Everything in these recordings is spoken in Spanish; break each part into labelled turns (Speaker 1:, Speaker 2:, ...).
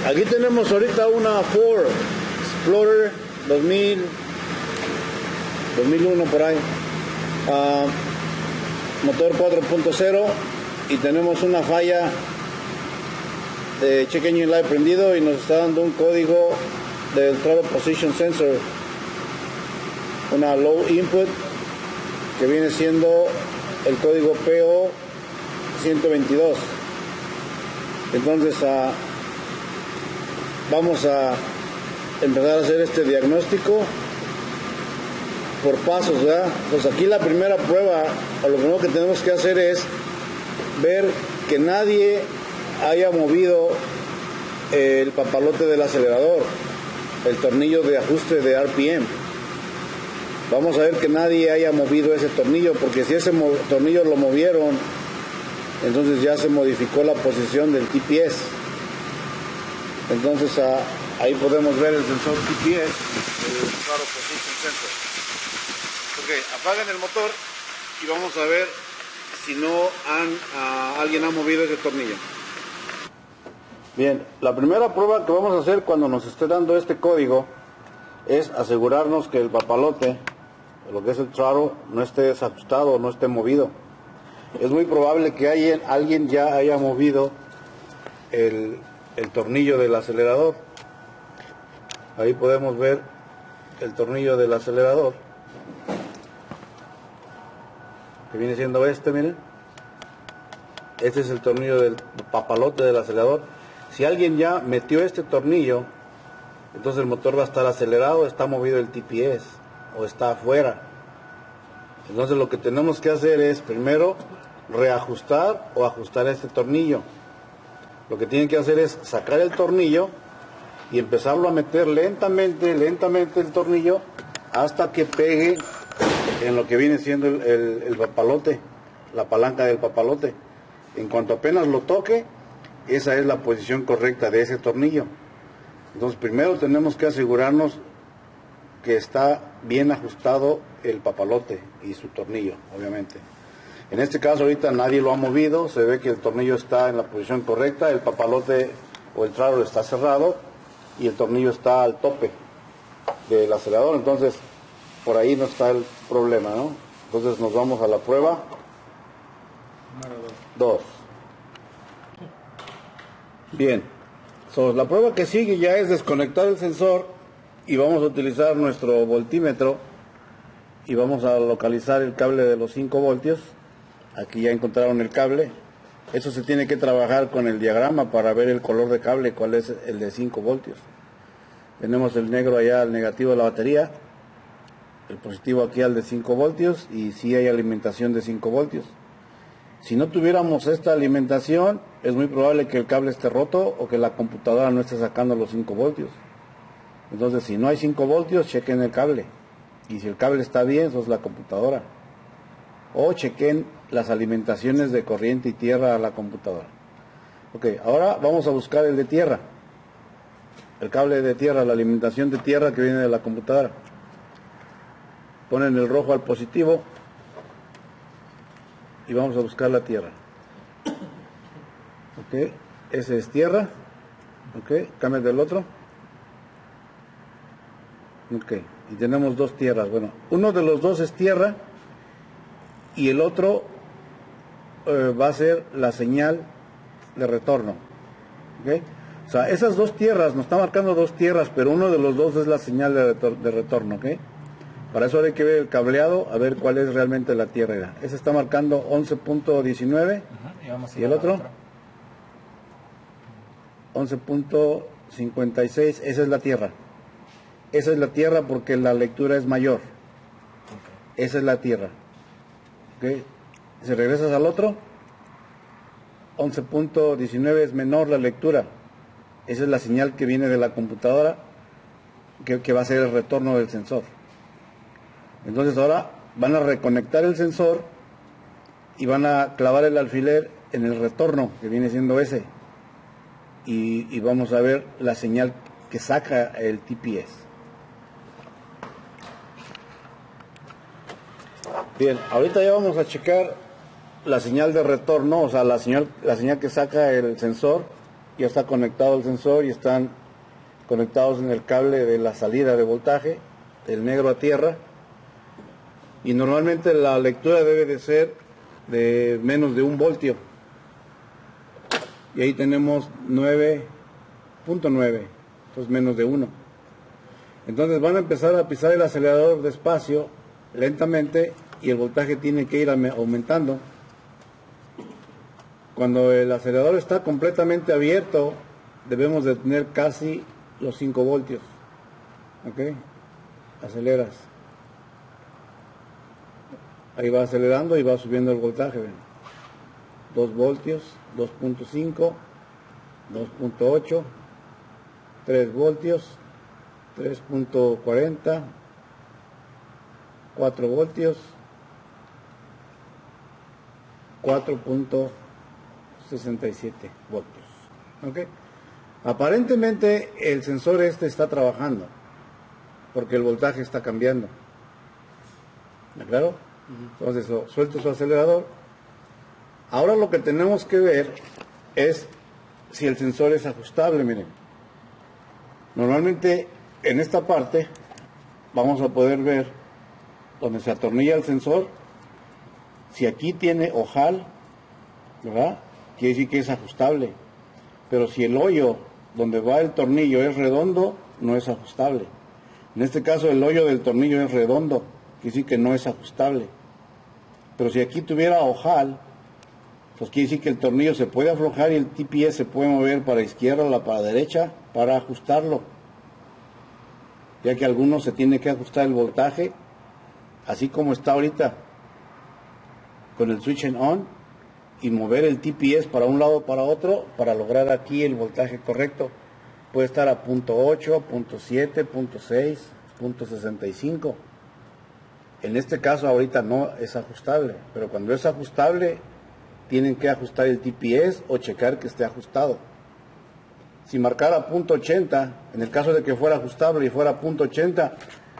Speaker 1: Aquí tenemos ahorita una Ford Explorer 2001 por ahí, motor 4.0, y tenemos una falla de check engine light prendido y nos está dando un código del throttle position sensor, una low input que viene siendo el código PO 122. Entonces vamos a empezar a hacer este diagnóstico por pasos, ¿verdad? Pues aquí la primera prueba, o lo primero que tenemos que hacer es ver que nadie haya movido el papalote del acelerador, el tornillo de ajuste de RPM. Vamos a ver que nadie haya movido ese tornillo, porque si ese tornillo lo movieron, entonces ya se modificó la posición del TPS. Entonces ahí podemos ver el sensor TPS, el Throttle Position Sensor. Ok, apaguen el motor y vamos a ver si no alguien ha movido ese tornillo. Bien, la primera prueba que vamos a hacer cuando nos esté dando este código es asegurarnos que el papalote, lo que es el throttle, no esté desajustado, no esté movido. Es muy probable que alguien ya haya movido el tornillo del acelerador. Ahí podemos ver el tornillo del acelerador, que viene siendo miren. Este es el tornillo del papalote del acelerador. Si alguien ya metió este tornillo, entonces el motor va a estar acelerado, está movido el TPS o está afuera. Entonces lo que tenemos que hacer es primero reajustar o ajustar este tornillo. Lo que tienen que hacer es sacar el tornillo y empezarlo a meter lentamente el tornillo hasta que pegue en lo que viene siendo el papalote, la palanca del papalote. En cuanto apenas lo toque, esa es la posición correcta de ese tornillo. Entonces primero tenemos que asegurarnos que está bien ajustado el papalote y su tornillo, obviamente. En este caso ahorita nadie lo ha movido, se ve que el tornillo está en la posición correcta, el papalote o el throttle está cerrado y el tornillo está al tope del acelerador, entonces por ahí no está el problema, ¿no? Entonces nos vamos a la prueba número 2. Bien, la prueba que sigue ya es desconectar el sensor y vamos a utilizar nuestro voltímetro y vamos a localizar el cable de los 5 voltios. Aquí ya encontraron el cable. Eso se tiene que trabajar con el diagrama para ver el color de cable, cuál es el de 5 voltios. Tenemos el negro allá, el negativo de la batería, el positivo aquí al de 5 voltios y sí hay alimentación de 5 voltios. Si no tuviéramos esta alimentación, es muy probable que el cable esté roto o que la computadora no esté sacando los 5 voltios. Entonces, si no hay 5 voltios, chequen el cable. Y si el cable está bien, eso es la computadora. O chequen las alimentaciones de corriente y tierra a la computadora. Ok, ahora vamos a buscar el de tierra. El cable de tierra, la alimentación de tierra que viene de la computadora. Ponen el rojo al positivo y vamos a buscar la tierra. Ok, ese es tierra. Ok, cambia del otro. Ok, y tenemos dos tierras. Bueno, uno de los dos es tierra y el otro va a ser la señal de retorno. ¿Okay? O sea, esas dos tierras, nos está marcando dos tierras, pero uno de los dos es la señal de retorno. ¿Okay? Para eso hay que ver el cableado, a ver cuál es realmente la tierra. Ese está marcando 11.19 y el otro 11.56, esa es la tierra. Esa es la tierra porque la lectura es mayor. Esa es la tierra. ¿Okay? Si regresas al otro, 11.19 es menor la lectura. Esa es la señal que viene de la computadora que va a ser el retorno del sensor. Entonces ahora van a reconectar el sensor y van a clavar el alfiler en el retorno, que viene siendo ese. Y vamos a ver la señal que saca el TPS. Bien, ahorita ya vamos a checar la señal de retorno, o sea, la señal que saca el sensor ya está conectado el sensor y están conectados en el cable de la salida de voltaje, del negro a tierra, y normalmente la lectura debe de ser de menos de 1 voltio, y ahí tenemos 9.9, entonces menos de 1. Entonces van a empezar a pisar el acelerador despacio, lentamente, y el voltaje tiene que ir aumentando. Cuando el acelerador está completamente abierto, debemos de tener casi los 5 voltios. ¿Ok? Aceleras. Ahí va acelerando y va subiendo el voltaje. ¿Ven? 2 voltios, 2.5, 2.8, 3 voltios, 3.40, 4 voltios, 4.67 voltios. ¿Ok? Aparentemente el sensor está trabajando porque el voltaje está cambiando. ¿De acuerdo? Entonces suelto su acelerador. Ahora lo que tenemos que ver es si el sensor es ajustable. Miren, normalmente en esta parte vamos a poder ver donde se atornilla el sensor. Si aquí tiene ojal, ¿verdad?, quiere decir que es ajustable. Pero si el hoyo donde va el tornillo es redondo, no es ajustable. En este caso el hoyo del tornillo es redondo, quiere decir que no es ajustable. Pero si aquí tuviera ojal, pues quiere decir que el tornillo se puede aflojar y el TPS se puede mover para izquierda o para derecha para ajustarlo. Ya que algunos se tiene que ajustar el voltaje, así como está ahorita, con el switch en on, y mover el TPS para un lado o para otro, para lograr aquí el voltaje correcto. Puede estar a .8, .7, .6, .65. En este caso ahorita no es ajustable, pero cuando es ajustable, tienen que ajustar el TPS o checar que esté ajustado. Si marcara .80, en el caso de que fuera ajustable y fuera .80,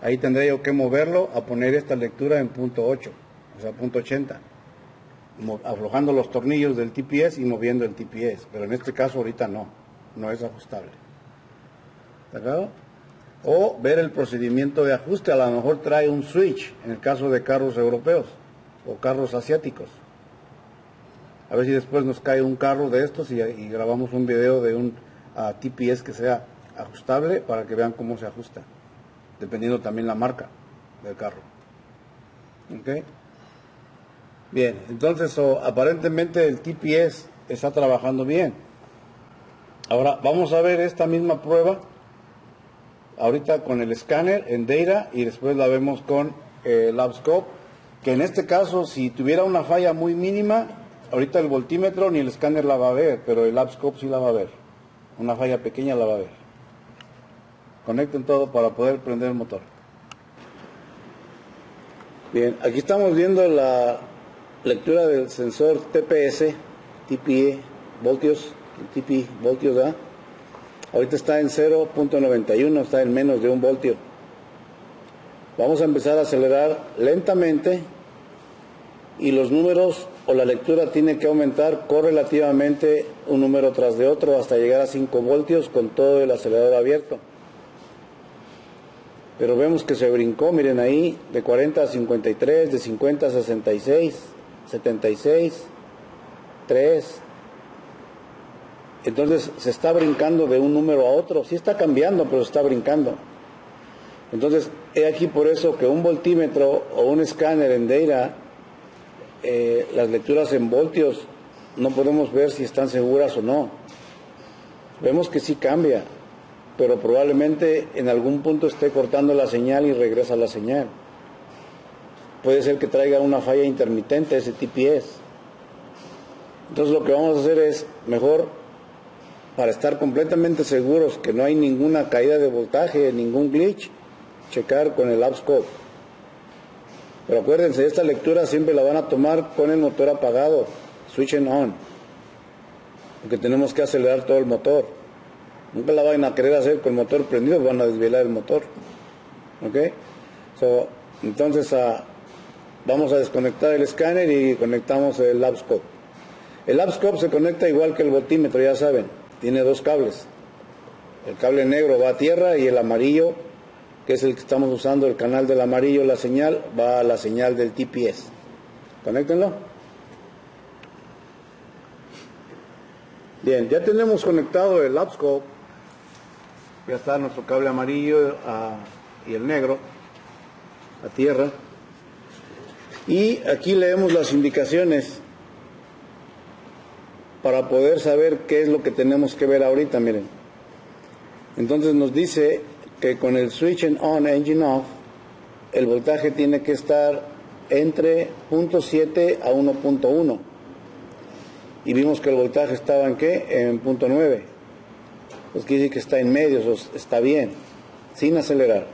Speaker 1: ahí tendría yo que moverlo a poner esta lectura en .8, o sea, .80. Aflojando los tornillos del TPS y moviendo el TPS, pero en este caso ahorita no es ajustable. ¿De acuerdo? O ver el procedimiento de ajuste, a lo mejor trae un switch en el caso de carros europeos o carros asiáticos. A ver si después nos cae un carro de estos y grabamos un video de un TPS que sea ajustable para que vean cómo se ajusta, dependiendo también la marca del carro. ¿Ok? Bien, entonces aparentemente el TPS está trabajando bien. Ahora vamos a ver esta misma prueba ahorita con el escáner en Data y después la vemos con el LabScope, que en este caso si tuviera una falla muy mínima, ahorita el voltímetro ni el escáner la va a ver, pero el LabScope sí la va a ver. Una falla pequeña la va a ver. Conecten todo para poder prender el motor. Bien, aquí estamos viendo la lectura del sensor TPS, TPE, voltios, TP, voltios, ¿verdad? Ahorita está en 0.91, está en menos de 1 voltio. Vamos a empezar a acelerar lentamente y los números o la lectura tiene que aumentar correlativamente un número tras de otro hasta llegar a 5 voltios con todo el acelerador abierto. Pero vemos que se brincó, miren ahí, de 40 a 53, de 50 a 66, 76, 3. Entonces se está brincando de un número a otro. Sí está cambiando, pero se está brincando. Entonces, he aquí por eso que un voltímetro o un escáner en Data, las lecturas en voltios, no podemos ver si están seguras o no. Vemos que sí cambia, pero probablemente en algún punto esté cortando la señal y regresa la señal. Puede ser que traiga una falla intermitente ese TPS. Entonces lo que vamos a hacer es, mejor, para estar completamente seguros que no hay ninguna caída de voltaje, ningún glitch, checar con el LabScope. Pero acuérdense, esta lectura siempre la van a tomar con el motor apagado, switch en on, porque tenemos que acelerar todo el motor. Nunca la van a querer hacer con el motor prendido, van a desvelar el motor. ¿Ok? Entonces vamos a desconectar el escáner y conectamos el LabScope. El LabScope se conecta igual que el voltímetro, ya saben. tiene dos cables. El cable negro va a tierra y el amarillo, que es el que estamos usando, el canal del amarillo, la señal, va a la señal del TPS. Conéctenlo. Bien, ya tenemos conectado el lapscope. Ya está nuestro cable amarillo y el negro a tierra. Y aquí leemos las indicaciones para poder saber qué es lo que tenemos que ver ahorita, miren. Entonces nos dice que con el switch en on, engine off, el voltaje tiene que estar entre 0.7 a 1.1. Y vimos que el voltaje estaba en ¿qué? En 0.9. Pues quiere decir que está en medio, está bien, sin acelerar.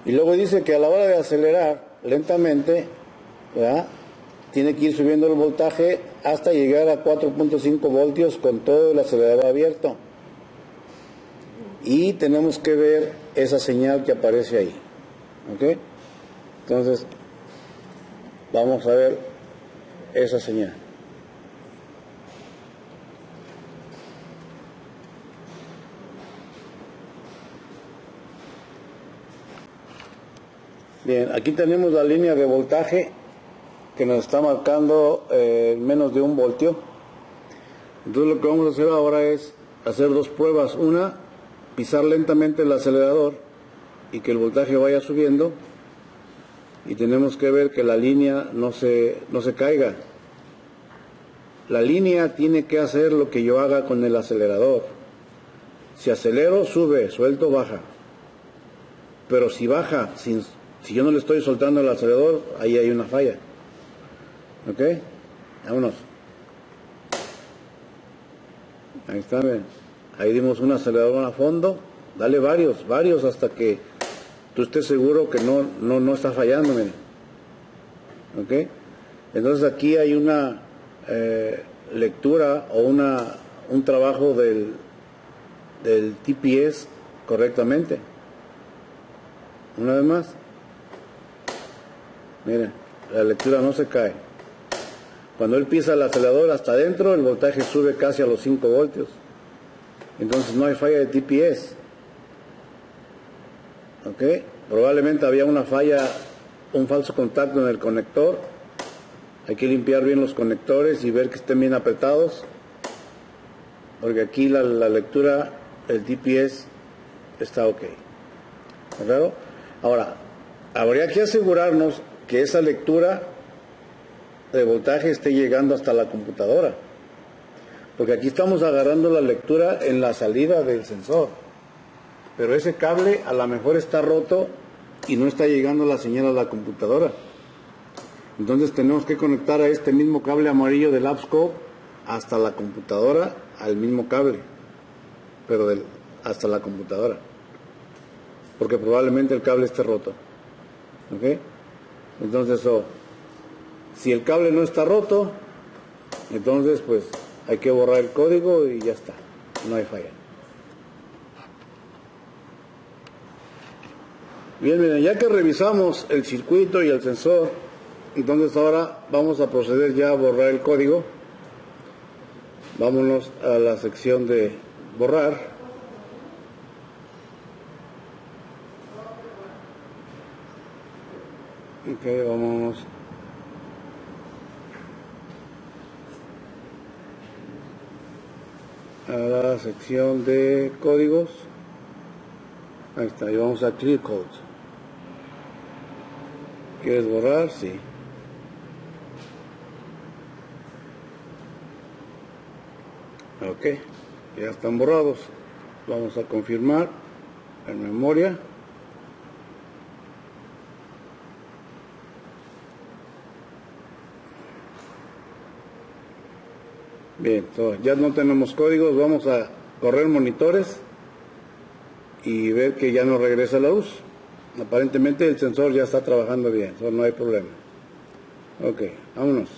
Speaker 1: Y luego dice que a la hora de acelerar lentamente, ¿verdad?, tiene que ir subiendo el voltaje hasta llegar a 4.5 voltios con todo el acelerador abierto. Y tenemos que ver esa señal que aparece ahí. ¿Ok? Entonces, vamos a ver esa señal. Bien, aquí tenemos la línea de voltaje que nos está marcando menos de 1 voltio. Entonces lo que vamos a hacer ahora es hacer dos pruebas. Una, pisar lentamente el acelerador y que el voltaje vaya subiendo. Y tenemos que ver que la línea no se caiga. La línea tiene que hacer lo que yo haga con el acelerador. Si acelero, sube, suelto, baja. Pero si baja, si yo no le estoy soltando el acelerador, ahí hay una falla. ¿Ok? Vámonos. Ahí está, ven. Ahí dimos un acelerador a fondo. Dale varios hasta que tú estés seguro que no está fallando, miren. ¿Ok? Entonces aquí hay una lectura o un trabajo del TPS correctamente. Una vez más. Miren, la lectura no se cae. Cuando él pisa el acelerador hasta adentro, el voltaje sube casi a los 5 voltios. Entonces no hay falla de TPS. ¿Ok? Probablemente había una falla, un falso contacto en el conector. Hay que limpiar bien los conectores y ver que estén bien apretados. Porque aquí la lectura, el TPS está ok. ¿Claro? Ahora, habría que asegurarnos que esa lectura de voltaje esté llegando hasta la computadora, porque aquí estamos agarrando la lectura en la salida del sensor, pero ese cable a lo mejor está roto y no está llegando la señal a la computadora. Entonces tenemos que conectar a este mismo cable amarillo del lapscope hasta la computadora, al mismo cable, pero hasta la computadora, porque probablemente el cable esté roto. ¿Ok? Entonces, si el cable no está roto, entonces pues hay que borrar el código y ya está, no hay falla. Bien, miren, ya que revisamos el circuito y el sensor, entonces ahora vamos a proceder ya a borrar el código. Vámonos a la sección de borrar. Ok, vamos a la sección de códigos. Ahí está, y vamos a Clear Code. ¿Quieres borrar? Sí. Ok, ya están borrados. Vamos a confirmar en memoria. Bien, ya no tenemos códigos, vamos a correr monitores y ver que ya nos regresa la luz. Aparentemente el sensor ya está trabajando bien, no hay problema. Ok, vámonos.